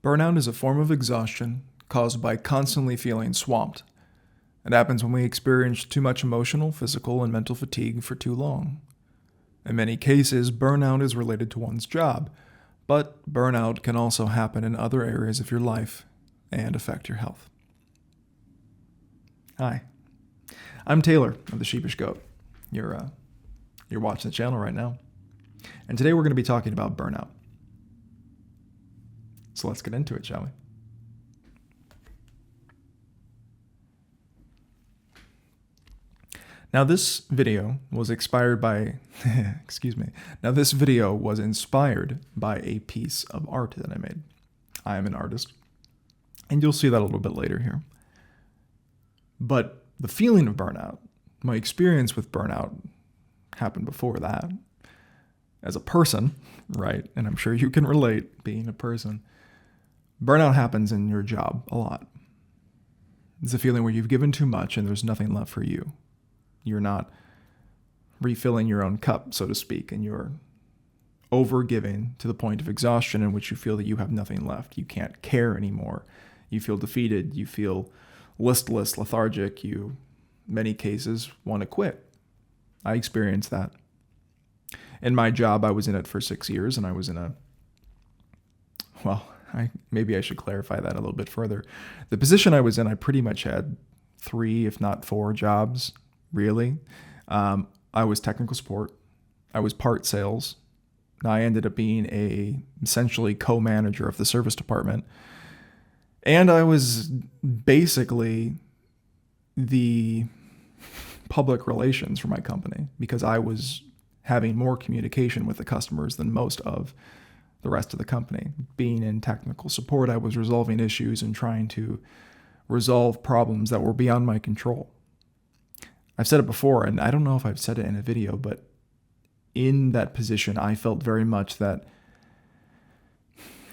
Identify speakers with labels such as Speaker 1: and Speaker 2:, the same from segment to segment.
Speaker 1: Burnout is a form of exhaustion caused by constantly feeling swamped. It happens when we experience too much emotional, physical, and mental fatigue for too long. In many cases, burnout is related to one's job, but burnout can also happen in other areas of your life and affect your health. Hi, I'm Taylor of the Sheepish Goat. You're watching the channel right now, and today we're going to be talking about burnout. So let's get into it, shall we? Now this video was inspired by a piece of art that I made. I am an artist, and you'll see that a little bit later here. But the feeling of burnout, my experience with burnout happened before that. As a person, right? And I'm sure you can relate being a person. Burnout happens in your job a lot. It's a feeling where you've given too much and there's nothing left for you. You're not refilling your own cup, so to speak, and you're over-giving to the point of exhaustion in which you feel that you have nothing left. You can't care anymore. You feel defeated. You feel listless, lethargic. You, in many cases, want to quit. I experienced that. In my job, I was in it for 6 years, and I was in maybe I should clarify that a little bit further. The position I was in, I pretty much had 3, if not 4 jobs, really. I was technical support. I was part sales. I ended up being essentially co-manager of the service department. And I was basically the public relations for my company because I was having more communication with the customers than most of the rest of the company. Being in technical support, I was resolving issues and trying to resolve problems that were beyond my control. I've said it before, and I don't know if I've said it in a video, but in that position, I felt very much that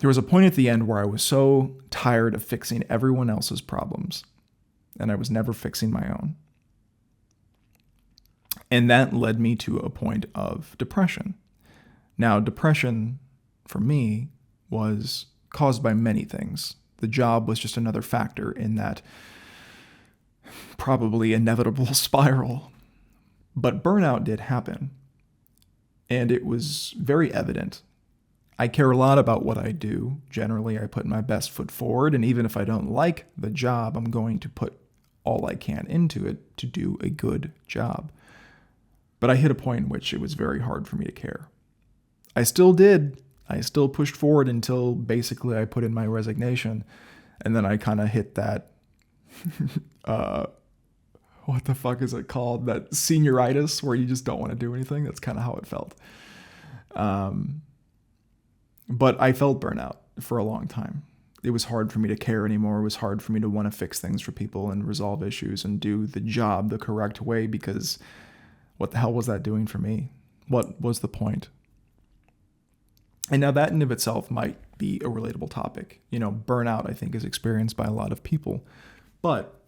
Speaker 1: there was a point at the end where I was so tired of fixing everyone else's problems, and I was never fixing my own. And that led me to a point of depression. Now, depression for me was caused by many things. The job was just another factor in that probably inevitable spiral. But burnout did happen, and it was very evident. I care a lot about what I do. Generally, I put my best foot forward, and even if I don't like the job, I'm going to put all I can into it to do a good job. But I hit a point in which it was very hard for me to care. I still did. I still pushed forward until basically I put in my resignation, and then I kind of hit that, what the fuck is it called? That senioritis where you just don't want to do anything. That's kind of how it felt. But I felt burnout for a long time. It was hard for me to care anymore. It was hard for me to want to fix things for people and resolve issues and do the job the correct way because what the hell was that doing for me? What was the point? And now that in of itself might be a relatable topic. You know, burnout, I think, is experienced by a lot of people. But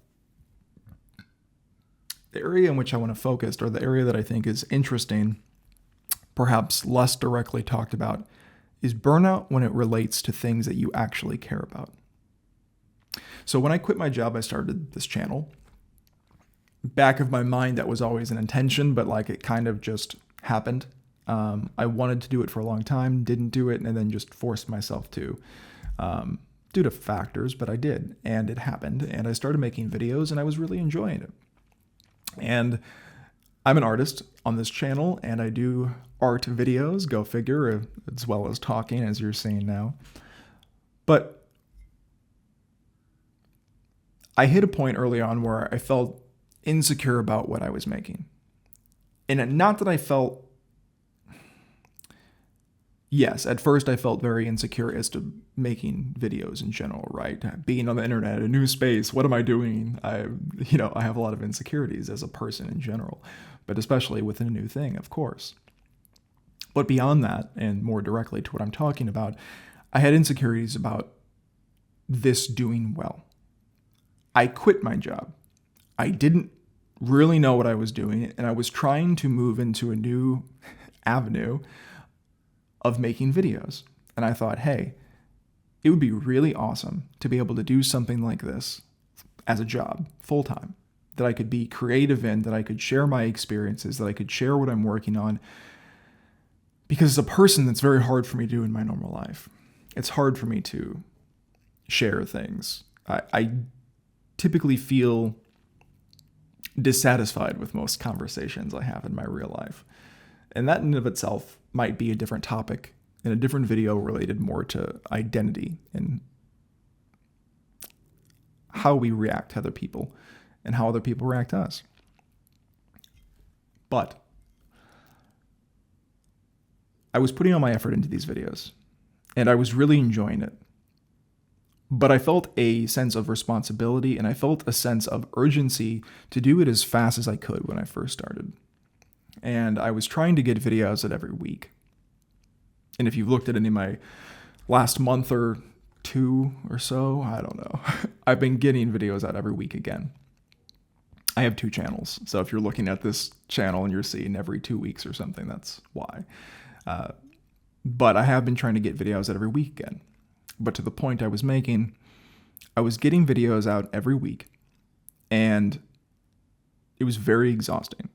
Speaker 1: the area in which I want to focus, or the area that I think is interesting, perhaps less directly talked about, is burnout when it relates to things that you actually care about. So when I quit my job, I started this channel. Back of my mind, that was always an intention, but like it kind of just happened. I wanted to do it for a long time, didn't do it, and then just forced myself to, due to factors, but I did, and it happened, and I started making videos, and I was really enjoying it. And I'm an artist on this channel, and I do art videos, go figure, as well as talking, as you're seeing now. But I hit a point early on where I felt insecure about what I was making. And not that I felt... Yes, at first I felt very insecure as to making videos in general, right? Being on the internet, a new space, what am I doing? I have a lot of insecurities as a person in general, but especially with a new thing, of course. But beyond that, and more directly to what I'm talking about, I had insecurities about this doing well. I quit my job. I didn't really know what I was doing, and I was trying to move into a new avenue of making videos. And I thought, hey, it would be really awesome to be able to do something like this as a job, full time, that I could be creative in, that I could share my experiences, that I could share what I'm working on. Because as a person, that's very hard for me to do in my normal life. It's hard for me to share things. I typically feel dissatisfied with most conversations I have in my real life. And that in and of itself might be a different topic in a different video related more to identity and how we react to other people and how other people react to us. But I was putting all my effort into these videos and I was really enjoying it. But I felt a sense of responsibility and I felt a sense of urgency to do it as fast as I could when I first started. And I was trying to get videos out every week. And if you've looked at any of my last month or two or so, I don't know, I've been getting videos out every week again. I have 2 channels. So if you're looking at this channel and you're seeing every 2 weeks or something, that's why. But I have been trying to get videos out every week again. But to the point I was making, I was getting videos out every week, and it was very exhausting.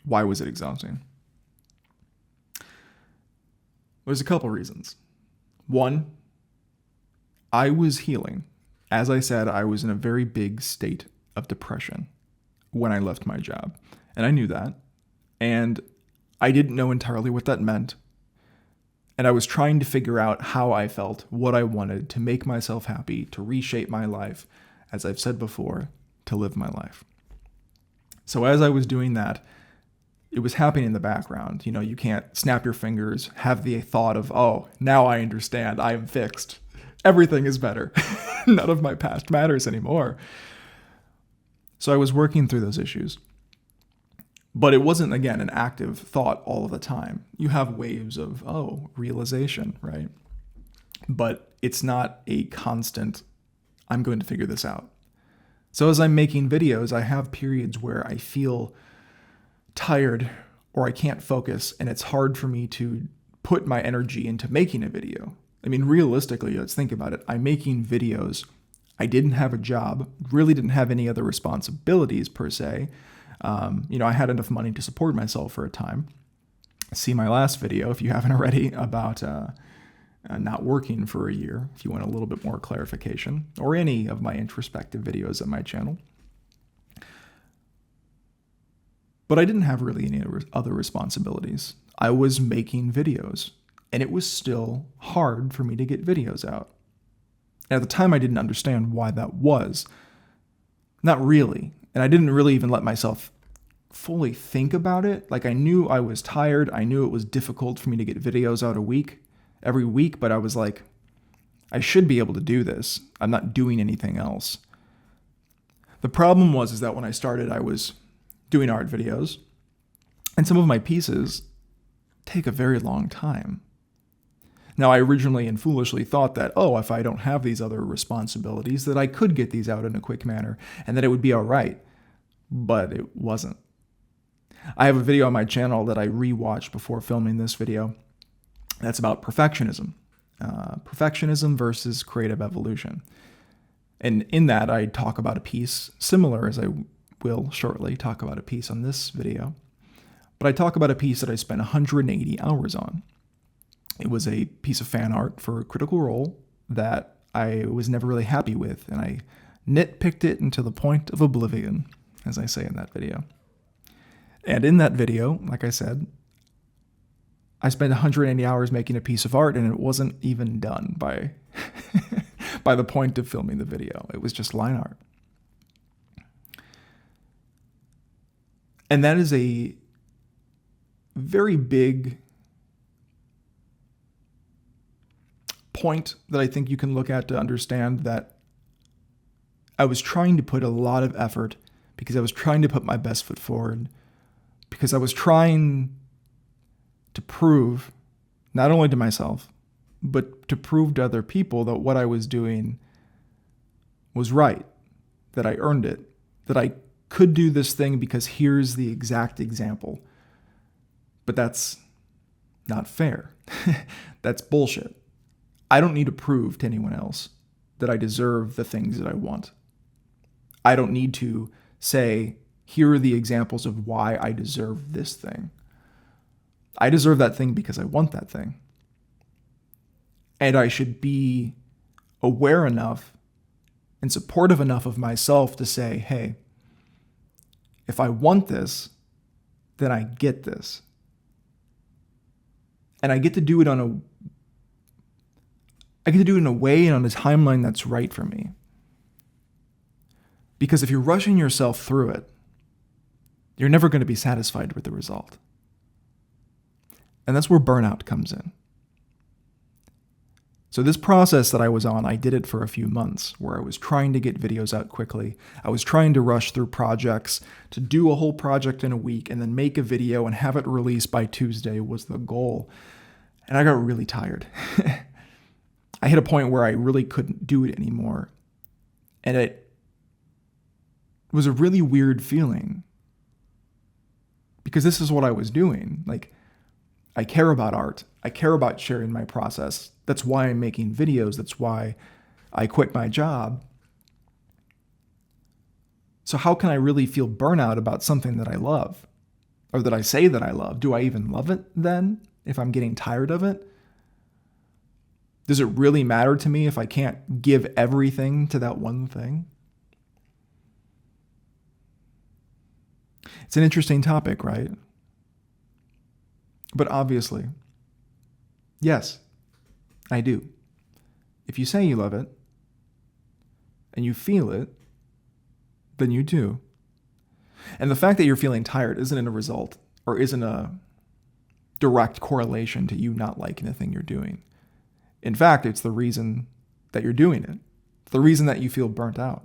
Speaker 1: Why was it exhausting? There's a couple reasons. One, I was healing. As I said, I was in a very big state of depression when I left my job, and I knew that, and I didn't know entirely what that meant. And I was trying to figure out how I felt, what I wanted to make myself happy, to reshape my life, as I've said before, to live my life. So as I was doing that, it was happening in the background. You know, you can't snap your fingers, have the thought of, oh, now I understand, I am fixed. Everything is better. None of my past matters anymore. So I was working through those issues. But it wasn't, again, an active thought all of the time. You have waves of, realization, right? But it's not a constant, I'm going to figure this out. So as I'm making videos, I have periods where I feel tired or I can't focus, and it's hard for me to put my energy into making a video. I mean, realistically, let's think about it. I'm making videos. I didn't have a job, really didn't have any other responsibilities per se. I had enough money to support myself for a time. See my last video, if you haven't already, about not working for a year, if you want a little bit more clarification, or any of my introspective videos on my channel. But I didn't have really any other responsibilities. I was making videos, and it was still hard for me to get videos out. And at the time, I didn't understand why that was. Not really. And I didn't really even let myself fully think about it. Like, I knew I was tired. I knew it was difficult for me to get videos out every week, but I was like, I should be able to do this. I'm not doing anything else. The problem was that when I started, I was doing art videos, and some of my pieces take a very long time. Now, I originally and foolishly thought that, if I don't have these other responsibilities, that I could get these out in a quick manner and that it would be all right. But it wasn't. I have a video on my channel that I rewatched before filming this video that's about perfectionism. Perfectionism versus creative evolution. And in that, I talk about a piece similar, as I will shortly talk about a piece on this video. But I talk about a piece that I spent 180 hours on. It was a piece of fan art for Critical Role that I was never really happy with, and I nitpicked it until the point of oblivion, as I say in that video. And in that video, like I said, I spent 180 hours making a piece of art, and it wasn't even done by by the point of filming the video. It was just line art. And that is a very big point that I think you can look at to understand that I was trying to put a lot of effort because I was trying to put my best foot forward, because I was trying to prove, not only to myself, but to prove to other people that what I was doing was right, that I earned it, that I could do this thing because here's the exact example. But that's not fair. That's bullshit. I don't need to prove to anyone else that I deserve the things that I want. I don't need to say, here are the examples of why I deserve this thing. I deserve that thing because I want that thing. And I should be aware enough and supportive enough of myself to say, hey, if I want this, then I get this. And I get to do it in a way and on a timeline that's right for me. Because if you're rushing yourself through it, you're never going to be satisfied with the result. And that's where burnout comes in. So this process that I was on, I did it for a few months where I was trying to get videos out quickly. I was trying to rush through projects. To do a whole project in a week and then make a video and have it released by Tuesday was the goal. And I got really tired. I hit a point where I really couldn't do it anymore. And it was a really weird feeling. Because this is what I was doing. Like, I care about art. I care about sharing my process. That's why I'm making videos. That's why I quit my job. So how can I really feel burnout about something that I love? Or that I say that I love? Do I even love it then, if I'm getting tired of it? Does it really matter to me if I can't give everything to that one thing? It's an interesting topic, right? But obviously, yes, I do. If you say you love it and you feel it, then you do. And the fact that you're feeling tired isn't a result or isn't a direct correlation to you not liking the thing you're doing. In fact, it's the reason that you're doing it. The reason that you feel burnt out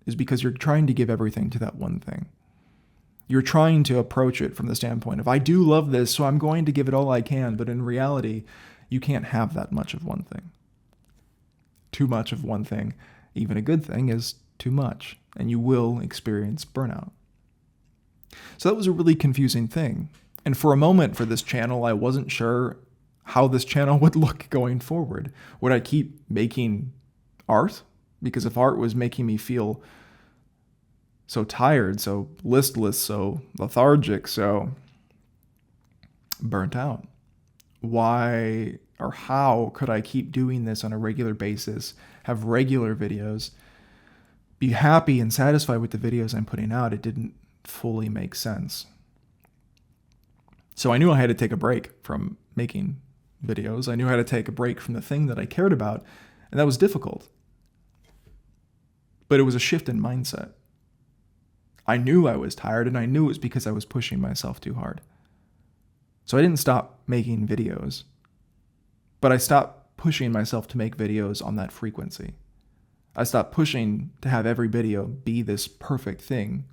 Speaker 1: is because you're trying to give everything to that one thing. You're trying to approach it from the standpoint of, I do love this, so I'm going to give it all I can. But in reality, you can't have that much of one thing. Too much of one thing, even a good thing, is too much, and you will experience burnout. So that was a really confusing thing. And for a moment for this channel, I wasn't sure how this channel would look going forward. Would I keep making art? Because if art was making me feel so tired, so listless, so lethargic, so burnt out, why or how could I keep doing this on a regular basis, have regular videos, be happy and satisfied with the videos I'm putting out? It didn't fully make sense. So I knew I had to take a break from making videos. I knew I had to take a break from the thing that I cared about, and that was difficult. But it was a shift in mindset. I knew I was tired, and I knew it was because I was pushing myself too hard. So I didn't stop making videos, but I stopped pushing myself to make videos on that frequency. I stopped pushing to have every video be this perfect thing,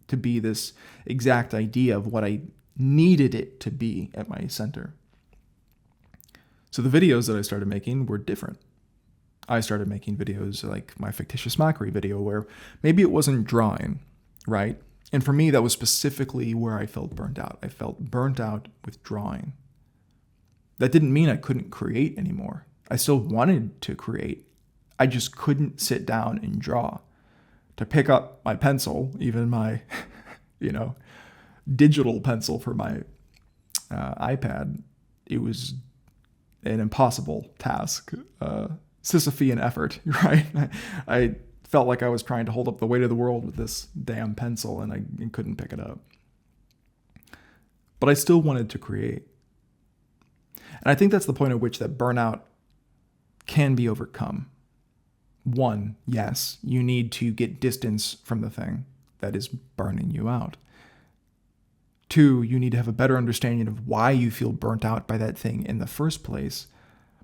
Speaker 1: to be this exact idea of what I needed it to be at my center. So the videos that I started making were different. I started making videos like my fictitious mockery video where maybe it wasn't drawing, right? And for me, that was specifically where I felt burnt out. I felt burnt out with drawing. That didn't mean I couldn't create anymore. I still wanted to create. I just couldn't sit down and draw. To pick up my pencil, even my, digital pencil for my iPad, it was an impossible task, Sisyphean effort, right? I felt like I was trying to hold up the weight of the world with this damn pencil, and I couldn't pick it up. But I still wanted to create. And I think that's the point at which that burnout can be overcome. One, yes, you need to get distance from the thing that is burning you out. Two, you need to have a better understanding of why you feel burnt out by that thing in the first place.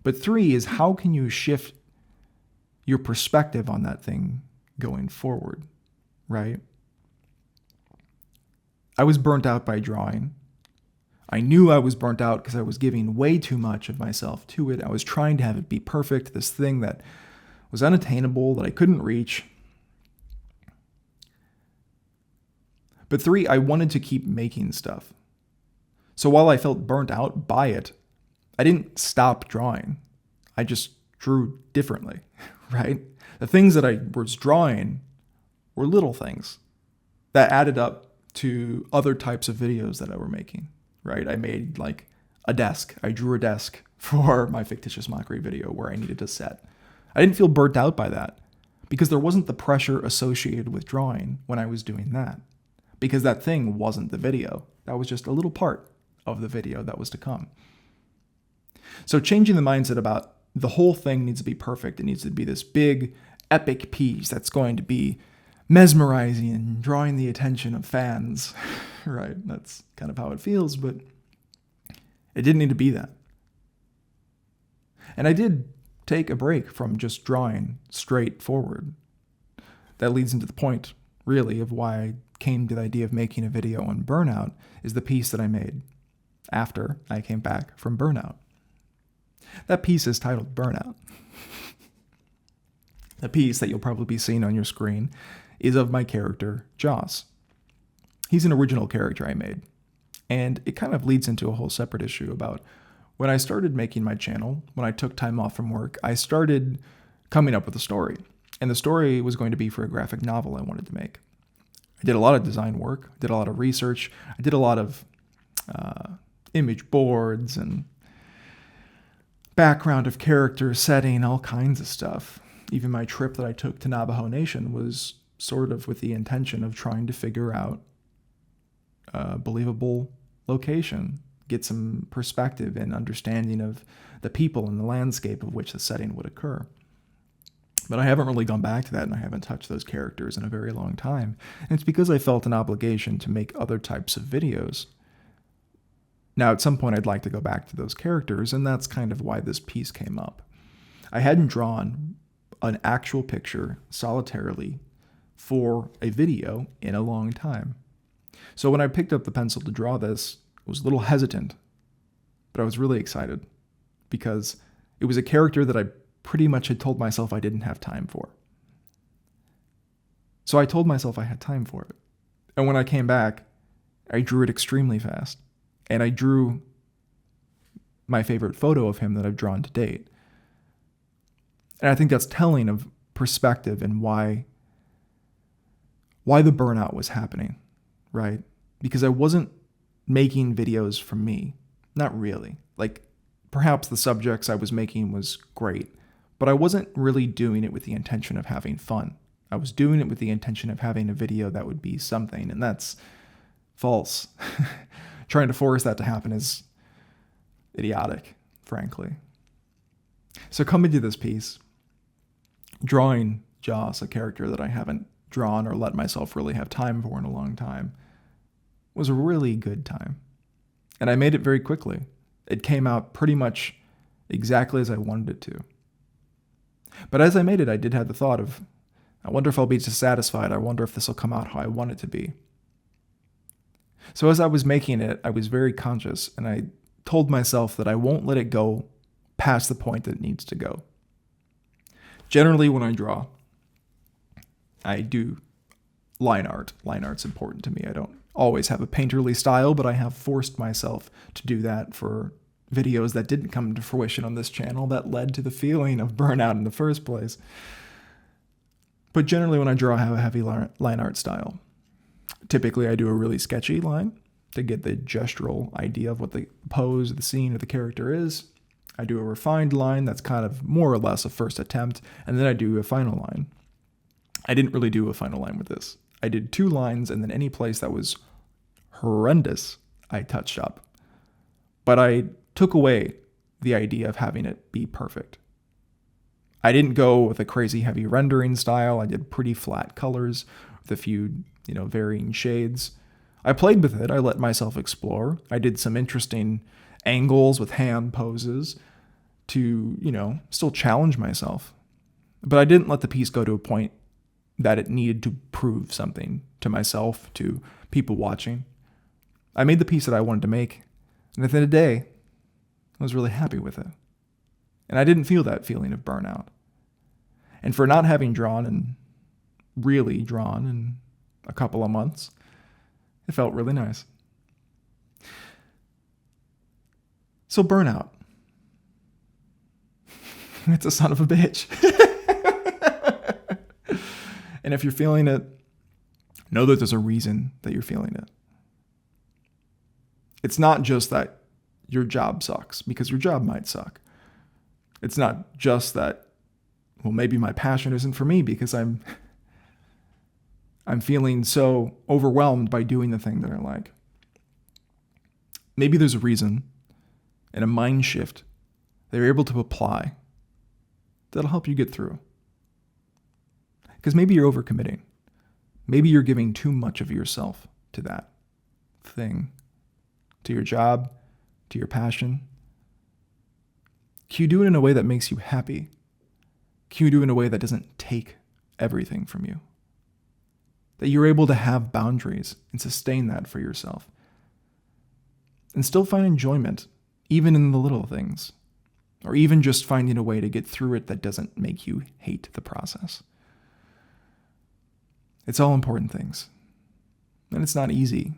Speaker 1: But three is, how can you shift your perspective on that thing going forward, right? I was burnt out by drawing. I knew I was burnt out because I was giving way too much of myself to it. I was trying to have it be perfect, this thing that was unattainable, that I couldn't reach. But three, I wanted to keep making stuff. So while I felt burnt out by it, I didn't stop drawing. I just drew differently, right? The things that I was drawing were little things that added up to other types of videos that I were making, right? I made like a desk. I drew a desk for my fictitious mockery video where I needed to set. I didn't feel burnt out by that because there wasn't the pressure associated with drawing when I was doing that, because that thing wasn't the video. That was just a little part of the video that was to come. So changing the mindset about the whole thing needs to be perfect. It needs to be this big, epic piece that's going to be mesmerizing and drawing the attention of fans, right? That's kind of how it feels, but it didn't need to be that. And I did take a break from just drawing straight forward. That leads into the point, really, of why I came to the idea of making a video on burnout, is the piece that I made after I came back from burnout. That piece is titled Burnout. The piece that you'll probably be seeing on your screen is of my character, Joss. He's an original character I made, and it kind of leads into a whole separate issue about when I started making my channel, when I took time off from work, I started coming up with a story, and the story was going to be for a graphic novel I wanted to make. I did a lot of design work, did a lot of research, I did a lot of image boards and background of character setting, all kinds of stuff. Even my trip that I took to Navajo Nation was sort of with the intention of trying to figure out a believable location, get some perspective and understanding of the people and the landscape of which the setting would occur. But I haven't really gone back to that, and I haven't touched those characters in a very long time. And it's because I felt an obligation to make other types of videos. Now, at some point, I'd like to go back to those characters, and that's kind of why this piece came up. I hadn't drawn an actual picture solitarily for a video in a long time. So when I picked up the pencil to draw this, I was a little hesitant, but I was really excited because it was a character that I pretty much had told myself I didn't have time for. So I told myself I had time for it. And when I came back, I drew it extremely fast. And I drew my favorite photo of him that I've drawn to date. And I think that's telling of perspective and why the burnout was happening, right? Because I wasn't making videos for me. Not really. Like, perhaps the subjects I was making was great, but I wasn't really doing it with the intention of having fun. I was doing it with the intention of having a video that would be something, and that's false. Trying to force that to happen is idiotic, frankly. So coming to this piece, drawing Joss, a character that I haven't drawn or let myself really have time for in a long time, was a really good time. And I made it very quickly. It came out pretty much exactly as I wanted it to. But as I made it, I did have the thought of, I wonder if I'll be dissatisfied. I wonder if this will come out how I want it to be. So as I was making it, I was very conscious, and I told myself that I won't let it go past the point that it needs to go. Generally, when I draw, I do line art. Line art's important to me. I don't always have a painterly style, but I have forced myself to do that for videos that didn't come to fruition on this channel that led to the feeling of burnout in the first place. But generally, when I draw, I have a heavy line art style. Typically, I do a really sketchy line to get the gestural idea of what the pose, the scene, or the character is. I do a refined line that's kind of more or less a first attempt, and then I do a final line. I didn't really do a final line with this. I did 2 lines, and then any place that was horrendous, I touched up. But I took away the idea of having it be perfect. I didn't go with a crazy heavy rendering style. I did pretty flat colors with a few, varying shades. I played with it. I let myself explore. I did some interesting angles with hand poses to, still challenge myself. But I didn't let the piece go to a point that it needed to prove something to myself, to people watching. I made the piece that I wanted to make, and at the end of the day, I was really happy with it. And I didn't feel that feeling of burnout. And for not having drawn and really drawn in a couple of months, it felt really nice. So burnout. It's a son of a bitch. And if you're feeling it, know that there's a reason that you're feeling it. It's not just that your job sucks, because your job might suck. It's not just that, well, maybe my passion isn't for me because I'm feeling so overwhelmed by doing the thing that I like. Maybe there's a reason and a mind shift that you're able to apply that'll help you get through. Because maybe you're overcommitting. Maybe you're giving too much of yourself to that thing, to your job, to your passion. Can you do it in a way that makes you happy? Can you do it in a way that doesn't take everything from you? That you're able to have boundaries and sustain that for yourself. And still find enjoyment, even in the little things. Or even just finding a way to get through it that doesn't make you hate the process. It's all important things. And it's not easy.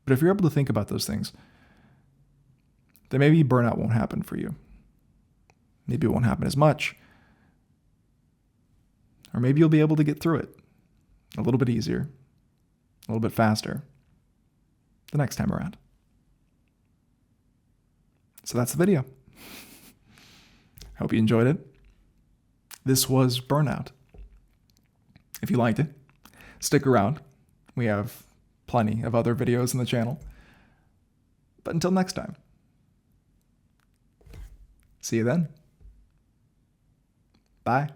Speaker 1: But if you're able to think about those things, then maybe burnout won't happen for you. Maybe it won't happen as much. Or maybe you'll be able to get through it a little bit easier, a little bit faster the next time around. So that's the video. Hope you enjoyed it. This was Burnout. If you liked it, stick around. We have plenty of other videos on the channel. But until next time, see you then. Bye.